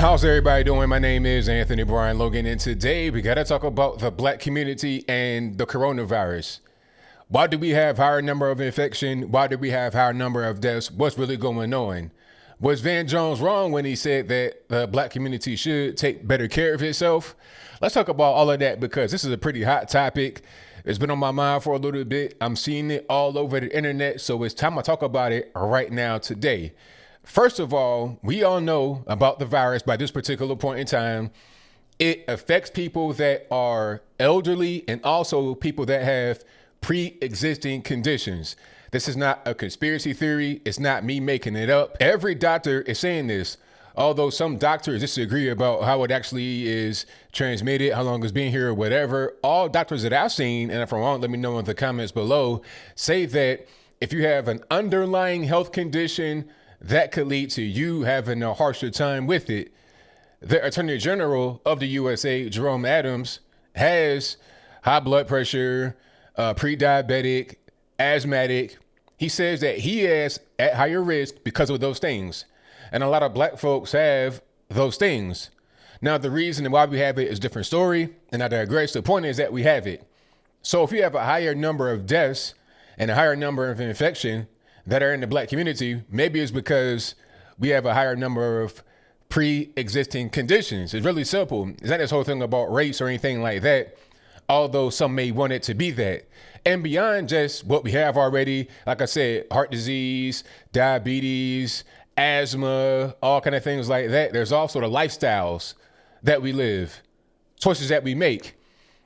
How's everybody doing? My name is Anthony Brian Logan, and today we got to talk about the black community and the coronavirus. Why do we have higher number of infection? Why do we have higher number of deaths? What's really going on? Was Van Jones wrong when he said that the black community should take better care of itself? Let's talk about all of that because this is a pretty hot topic. It's been on my mind for a little bit. I'm seeing it all over the internet, so it's time to talk about it right now today. First of all, we all know about the virus by this particular point in time. It affects people that are elderly and also people that have pre-existing conditions. This is not a conspiracy theory. It's not me making it up. Every doctor is saying this, although some doctors disagree about how it actually is transmitted, how long it's been here or whatever. All doctors that I've seen, and if I'm wrong, let me know in the comments below, say that if you have an underlying health condition, that could lead to you having a harsher time with it. The Attorney General of the USA, Jerome Adams, has high blood pressure, pre-diabetic, asthmatic. He says that he is at higher risk because of those things. And a lot of black folks have those things. Now, the reason why we have it is a different story, and I digress. The point is that we have it. So if you have a higher number of deaths and a higher number of infection that are in the black community, maybe it's because we have a higher number of pre-existing conditions. It's really simple. It's not this whole thing about race or anything like that, although some may want it to be that. And beyond just what we have already, like I said, heart disease, diabetes, asthma, all kind of things like that. There's also the lifestyles that we live, choices that we make,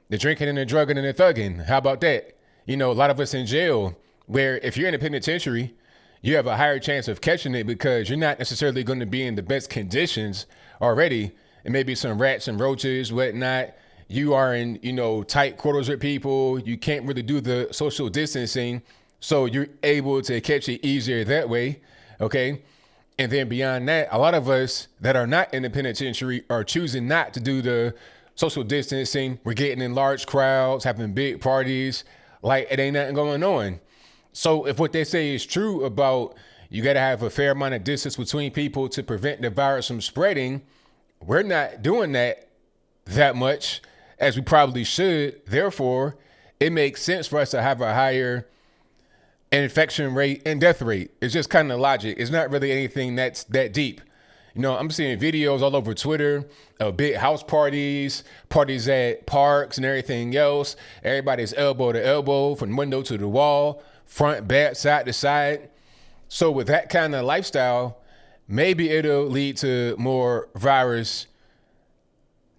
the drinking and the drugging and the thugging. How about that? You know, a lot of us in jail, where if you're in a penitentiary, you have a higher chance of catching it because you're not necessarily going to be in the best conditions already. And maybe some rats and roaches, whatnot. You are in, tight quarters with people. You can't really do the social distancing. So you're able to catch it easier that way. Okay. And then beyond that, a lot of us that are not in the penitentiary are choosing not to do the social distancing. We're getting in large crowds, having big parties, like it ain't nothing going on. So if what they say is true about you got to have a fair amount of distance between people to prevent the virus from spreading, we're not doing that much as we probably should. Therefore, it makes sense for us to have a higher infection rate and death rate. It's just kind of logic. It's not really anything that's that deep. I'm seeing videos all over Twitter of big house parties at parks and everything else. Everybody's elbow to elbow, from window to the wall, front, back, side to side. So with that kind of lifestyle, maybe it'll lead to more virus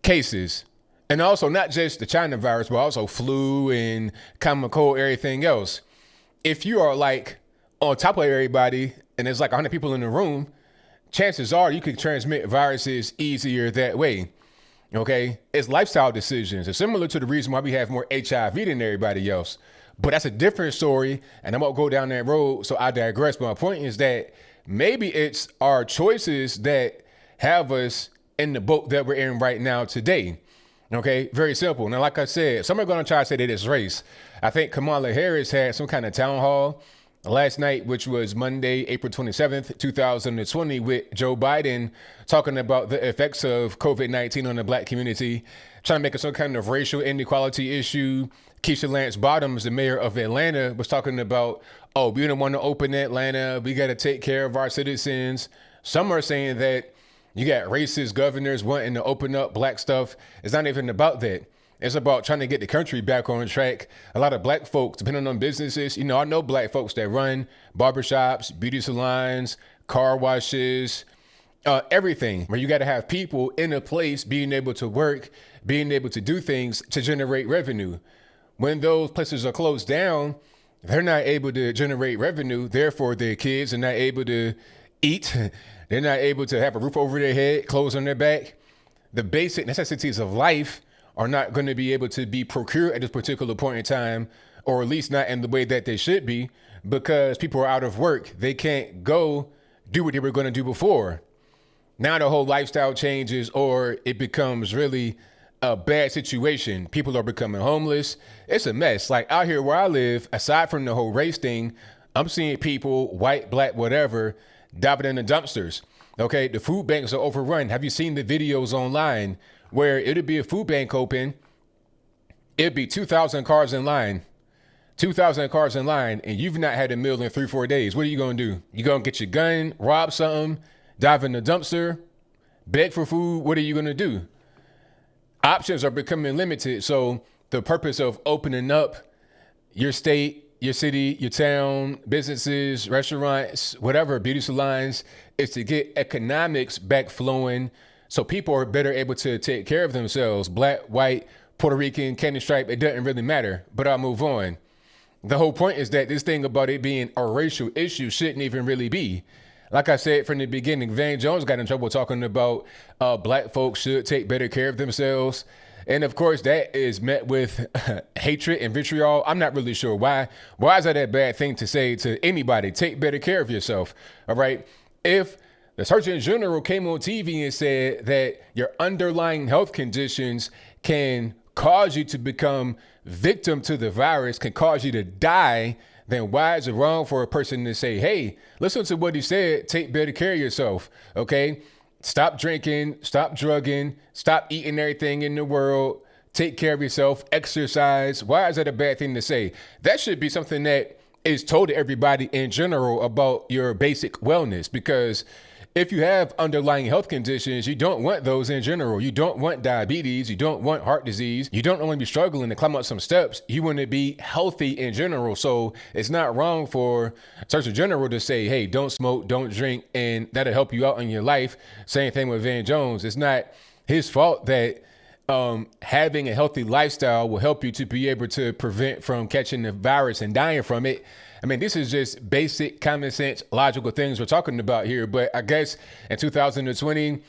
cases. And also not just the China virus, but also flu and common cold, everything else. If you are like on top of everybody and there's like 100 people in the room, chances are you can transmit viruses easier that way. Okay. It's lifestyle decisions. It's similar to the reason why we have more HIV than everybody else. But that's a different story, and I won't go down that road, so I digress. But my point is that maybe it's our choices that have us in the boat that we're in right now today. Okay, very simple. Now, like I said, some are going to try to say that it's race. I think Kamala Harris had some kind of town hall last night, which was Monday, April 27th, 2020, with Joe Biden talking about the effects of COVID-19 on the black community, trying to make it some kind of racial inequality issue. Keisha Lance Bottoms, the mayor of Atlanta, was talking about, we don't want to open Atlanta. We got to take care of our citizens. Some are saying that you got racist governors wanting to open up black stuff. It's not even about that. It's about trying to get the country back on track. A lot of black folks, depending on businesses, I know black folks that run barbershops, beauty salons, car washes, everything, where you got to have people in a place being able to work, being able to do things to generate revenue. When those places are closed down, they're not able to generate revenue. Therefore, their kids are not able to eat. They're not able to have a roof over their head, clothes on their back. The basic necessities of life are not going to be able to be procured at this particular point in time, or at least not in the way that they should be, because people are out of work. They can't go do what they were going to do before. Now the whole lifestyle changes, or it becomes really a bad situation. People are becoming homeless. It's a mess. Like out here where I live, aside from the whole race thing, I'm seeing people, white, black, whatever, diving in the dumpsters. Okay, the food banks are overrun. Have you seen the videos online where it'll be a food bank open? It'd be 2,000 cars in line, 2,000 cars in line, and you've not had a meal in 3-4 days. What are you gonna do? You gonna get your gun, rob something, dive in the dumpster, beg for food? What are you gonna do? Options are becoming limited. So the purpose of opening up your state, your city, your town, businesses, restaurants, whatever, beauty salons, is to get economics back flowing so people are better able to take care of themselves. Black, white, Puerto Rican, candy stripe, it doesn't really matter, but I'll move on. The whole point is that this thing about it being a racial issue shouldn't even really be. Like I said from the beginning, Van Jones got in trouble talking about black folks should take better care of themselves. And of course, that is met with hatred and vitriol. I'm not really sure why. Why is that a bad thing to say to anybody? Take better care of yourself. All right. If the Surgeon General came on TV and said that your underlying health conditions can cause you to become victim to the virus, can cause you to die, then why is it wrong for a person to say, hey, listen to what he said, take better care of yourself, okay? Stop drinking, stop drugging, stop eating everything in the world, take care of yourself, exercise. Why is that a bad thing to say? That should be something that is told to everybody in general about your basic wellness, because if you have underlying health conditions, you don't want those in general. You don't want diabetes. You don't want heart disease. You don't want to be struggling to climb up some steps. You want to be healthy in general. So it's not wrong for Surgeon General to say, hey, don't smoke, don't drink, and that'll help you out in your life. Same thing with Van Jones. It's not his fault that having a healthy lifestyle will help you to be able to prevent from catching the virus and dying from it. I mean, this is just basic common sense, logical things we're talking about here. But I guess in 2020,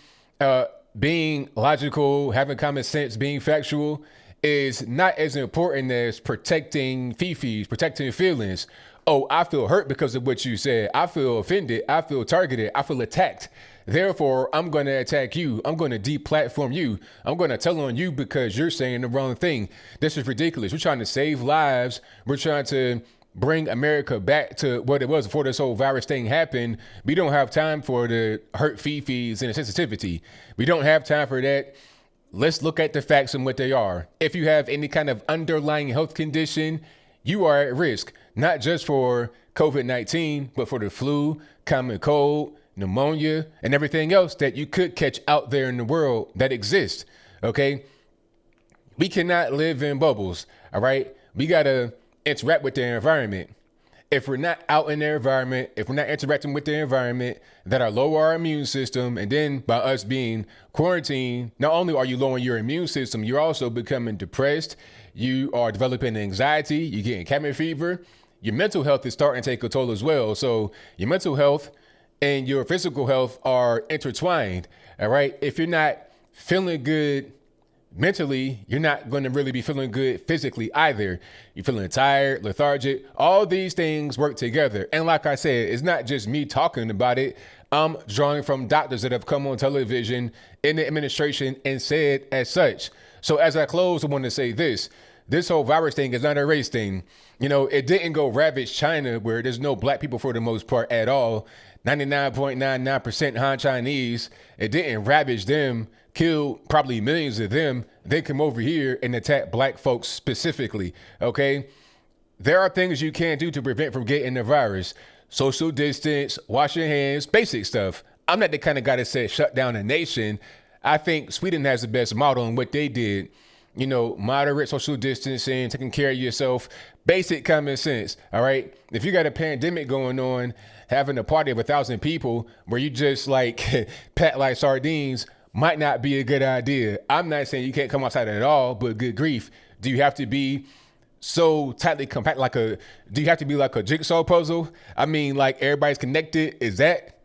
being logical, having common sense, being factual is not as important as protecting fifis, protecting feelings. Oh, I feel hurt because of what you said. I feel offended. I feel targeted. I feel attacked. Therefore, I'm going to attack you. I'm going to deplatform you. I'm going to tell on you because you're saying the wrong thing. This is ridiculous. We're trying to save lives. We're trying to bring America back to what it was before this whole virus thing happened. We don't have time for the hurt fifis and the sensitivity. We don't have time for that. Let's look at the facts and what they are. If you have any kind of underlying health condition, you are at risk, not just for COVID-19, but for the flu, common cold, pneumonia, and everything else that you could catch out there in the world that exists. Okay. We cannot live in bubbles. All right. We got to interact with the environment. If we're not out in their environment, if we're not interacting with the environment, that'll lower our immune system. And then by us being quarantined, not only are you lowering your immune system, you're also becoming depressed. You are developing anxiety. You're getting cabin fever. Your mental health is starting to take a toll as well. So your mental health and your physical health are intertwined. All right. If you're not feeling good mentally, you're not going to really be feeling good physically either. You're feeling tired, lethargic. All these things work together. And like I said, it's not just me talking about it. I'm drawing from doctors that have come on television in the administration and said as such. So as I close, I want to say this. This whole virus thing is not a race thing. You know, it didn't go ravage China where there's no black people for the most part at all. 99.99% Han Chinese. It didn't ravage them, kill probably millions of them. They come over here and attack black folks specifically. Okay. There are things you can do to prevent from getting the virus. Social distance, wash your hands, basic stuff. I'm not the kind of guy that said shut down a nation. I think Sweden has the best model in what they did. You know, moderate social distancing, taking care of yourself, basic common sense. All right. If you got a pandemic going on, having a party of 1,000 people where you just like pat like sardines might not be a good idea. I'm not saying you can't come outside at all, but good grief. Do you have to be so tightly compact do you have to be like a jigsaw puzzle? I mean, like everybody's connected. Is that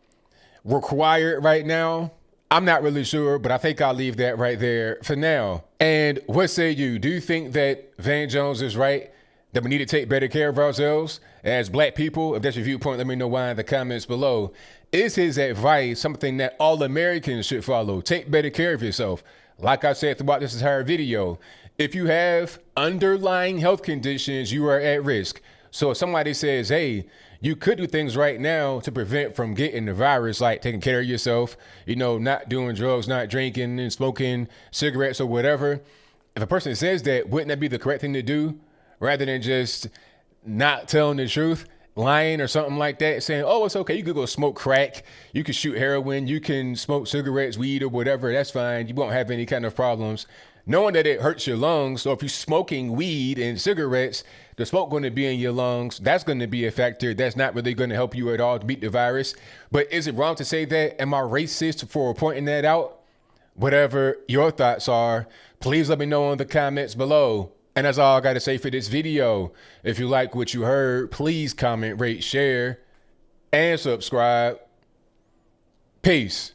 required right now? I'm not really sure, but I think I'll leave that right there for now. And what say you? Do you think that Van Jones is right, that we need to take better care of ourselves as black people? If that's your viewpoint, let me know why in the comments below. Is his advice something that all Americans should follow? Take better care of yourself. Like I said throughout this entire video, if you have underlying health conditions, you are at risk. So if somebody says, hey, you could do things right now to prevent from getting the virus, like taking care of yourself, not doing drugs, not drinking and smoking cigarettes or whatever. If a person says that, wouldn't that be the correct thing to do rather than just not telling the truth, lying or something like that, saying, oh, it's okay. You could go smoke crack. You can shoot heroin. You can smoke cigarettes, weed or whatever. That's fine. You won't have any kind of problems. Knowing that it hurts your lungs. So if you're smoking weed and cigarettes, the smoke going to be in your lungs. That's going to be a factor. That's not really going to help you at all to beat the virus. But is it wrong to say that? Am I racist for pointing that out? Whatever your thoughts are, please let me know in the comments below. And that's all I got to say for this video. If you like what you heard, please comment, rate, share, and subscribe. Peace.